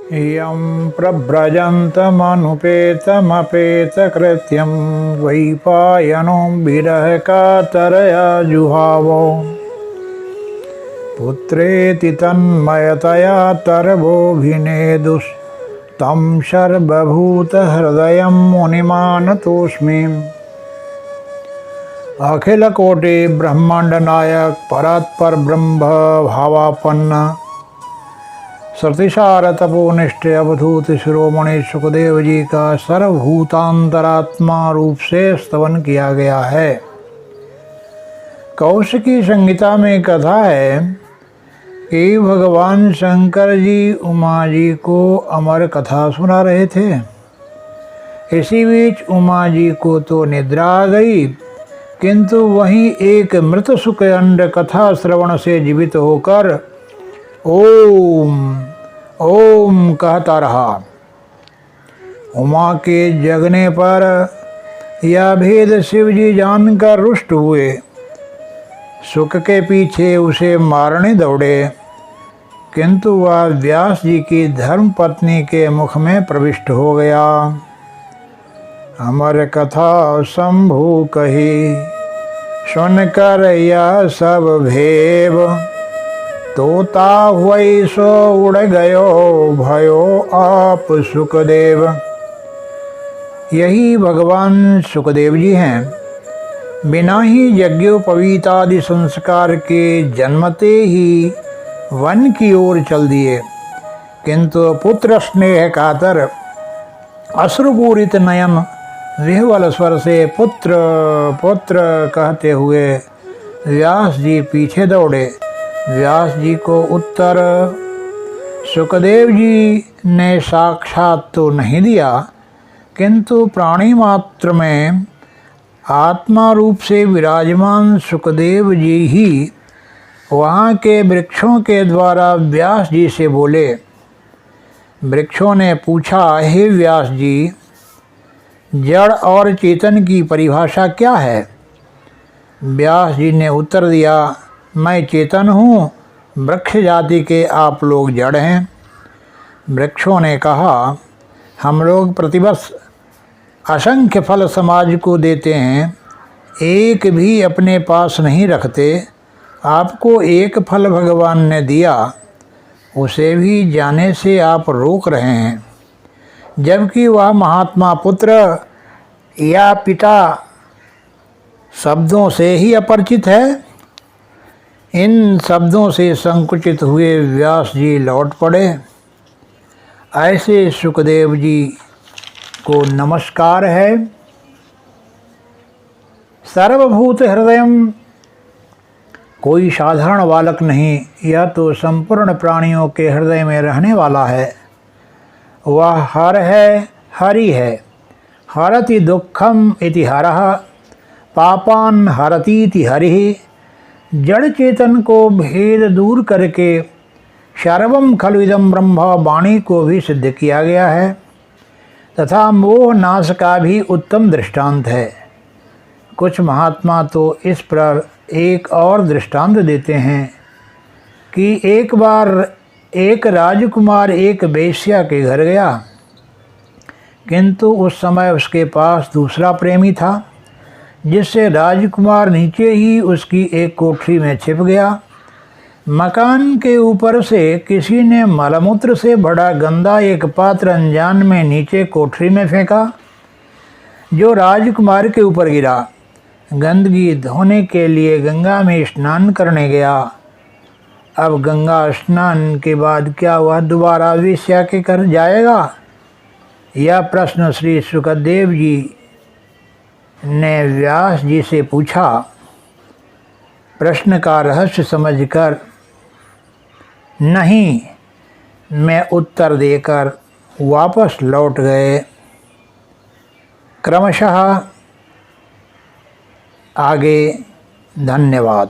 यं प्रव्रजन्तमनुपेतमपेतकृत्यं द्वैपायनो विरहकातरया जुहावो पुत्रेति तन्मयतया तरवोऽभिनेदुस्तं सर्वभूतहृदयं मुनिमानतोऽस्मि। अखिलकोटि ब्रह्मांड नायक परात्पर ब्रह्म भावापन्न श्रुतिसार तपोनिष्ठ अवधूत शिरोमणि सुखदेव जी का सर्वभूतांतरात्मा रूप से स्तवन किया गया है। कौशिकी संहिता में कथा है कि भगवान शंकर जी उमा जी को अमर कथा सुना रहे थे। इसी बीच उमा जी को तो निद्रा आ गई, किंतु वहीं एक मृत सुख अंड कथा श्रवण से जीवित होकर ओम ओम कहता रहा। उमा के जगने पर यह भेद शिव जी जानकर रुष्ट हुए। सुख के पीछे उसे मारने दौड़े, किंतु वह व्यास जी की धर्म पत्नी के मुख में प्रविष्ट हो गया। अमर कथा शंभु कही, सुनकर यह सब भेव, तोता हुई सो उड़ गयो, भयो आप सुखदेव। यही भगवान सुखदेव जी हैं। बिना ही यज्ञोपवीत आदि संस्कार के जन्मते ही वन की ओर चल दिए, किंतु पुत्र स्नेह कातर अश्रुपूरित नयन विह्वल स्वर से पुत्र पुत्र कहते हुए व्यास जी पीछे दौड़े। व्यास जी को उत्तर सुखदेव जी ने साक्षात तो नहीं दिया, किंतु प्राणी मात्र में आत्मा रूप से विराजमान सुखदेव जी ही वहाँ के वृक्षों के द्वारा व्यास जी से बोले। वृक्षों ने पूछा, हे व्यास जी, जड़ और चेतन की परिभाषा क्या है? व्यास जी ने उत्तर दिया, मैं चेतन हूँ, वृक्ष जाति के आप लोग जड़ हैं। वृक्षों ने कहा, हम लोग प्रतिवर्ष असंख्य फल समाज को देते हैं, एक भी अपने पास नहीं रखते। आपको एक फल भगवान ने दिया, उसे भी जाने से आप रोक रहे हैं, जबकि वह महात्मा पुत्र या पिता शब्दों से ही अपरिचित है। इन शब्दों से संकुचित हुए व्यास जी लौट पड़े। ऐसे सुखदेव जी को नमस्कार है। सर्वभूत हृदयम कोई साधारण बालक नहीं, यह तो संपूर्ण प्राणियों के हृदय में रहने वाला है। वह हर है, हरि है। हरति दुखम इति हरः, पापान हरतीति हरिः। जड़ चेतन को भेद दूर करके सर्वम खलु इदं ब्रह्म वाणी को भी सिद्ध किया गया है, तथा मोह नाश का भी उत्तम दृष्टांत है। कुछ महात्मा तो इस पर एक और दृष्टांत देते हैं कि एक बार एक राजकुमार एक वेश्या के घर गया, किंतु उस समय उसके पास दूसरा प्रेमी था, जिससे राजकुमार नीचे ही उसकी एक कोठरी में छिप गया। मकान के ऊपर से किसी ने मलमूत्र से भरा गंदा एक पात्र अनजान में नीचे कोठरी में फेंका, जो राजकुमार के ऊपर गिरा। गंदगी धोने के लिए गंगा में स्नान करने गया। अब गंगा स्नान के बाद क्या वह दोबारा वेश्या के घर जाएगा? यह प्रश्न श्री सुखदेव जी ने व्यास जी से पूछा। प्रश्न का रहस्य समझकर नहीं में उत्तर देकर वापस लौट गए। क्रमशः आगे। धन्यवाद।